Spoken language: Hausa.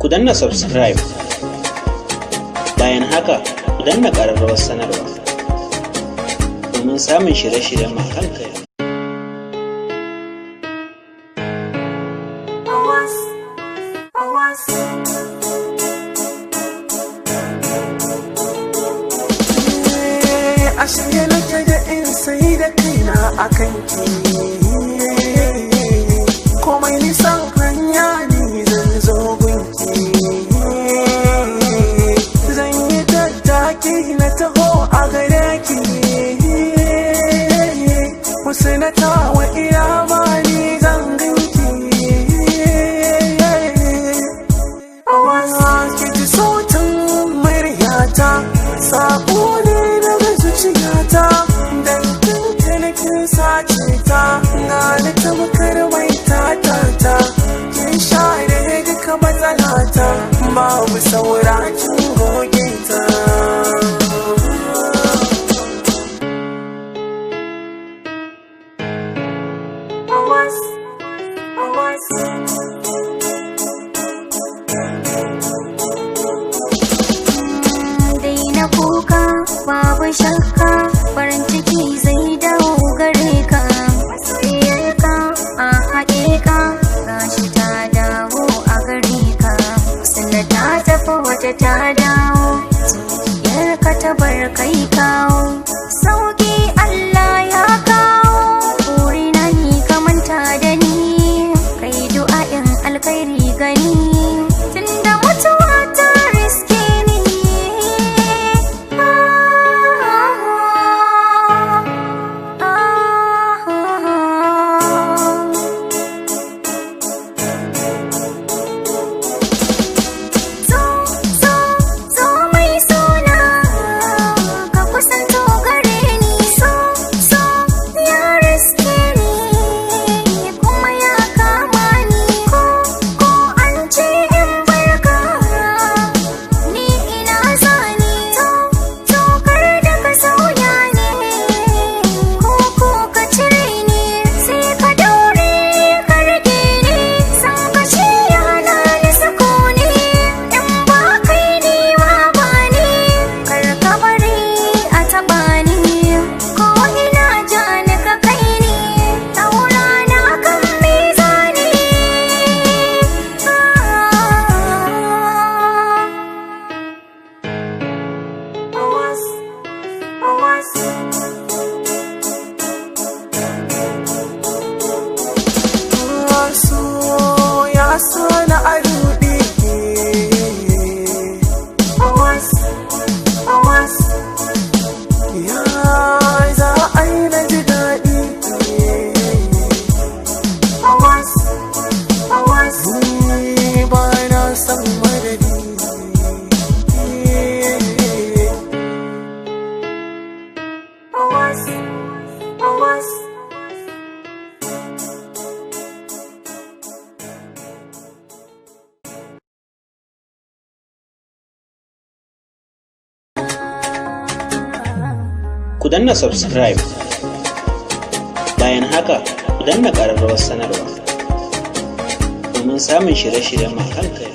Ku danna subscribe, bayan haka ku danna ƙararrawar sanarwa domin samun shirye-shiryen mu kan kai. A shirye nake da in sai da kaina a kanki, komai nisan hanya ni zan zo gunki, zan yi tattaki na taho a gare ki, wasu na tawa ina ma ni zan ganki. Ki ji sautin muryata, sabo ne daga zuciyata, dan tuntuni kin sace ta, na da tamkar mai tatata, kin share duka matsalata, babu saura kin goge ta. Daina kuka, babu shakka, farin ciki zai dawo gare ka. Soyayyarka a haƙiƙa, gashi ta dawo a gare ka. Sannan ta tafi wata ta dawo, zuciyarka ta bar kai kawo. Sauƙi Allah ya kawo, burina ni ka manta da ni, kai du'a'in alkhairi gani. Tunda mutuwa ta riske ni, zo mai suna, ka kusanto gare ni. So ya riske ni, kuma ya kama ni. Ko an ce in barka, ni ina zani. To kar da ka sauya ni, ko ka cire ni, sai ka daure ka rage ni. San ka ce ya hana ni sukuni, in ba kai ni ma ba ni. Kar ka bari a taɓa ni, ko ina ja ni ka kai ni, taura na kan mizani. So ya sana a ruɗe, ya za a yi na ji daɗi, ni ba na san madadi. Ku danna subscribe, bayan haka ku danna ƙararrawar sanarwa domin samun shirye-shiryen mu kan kai.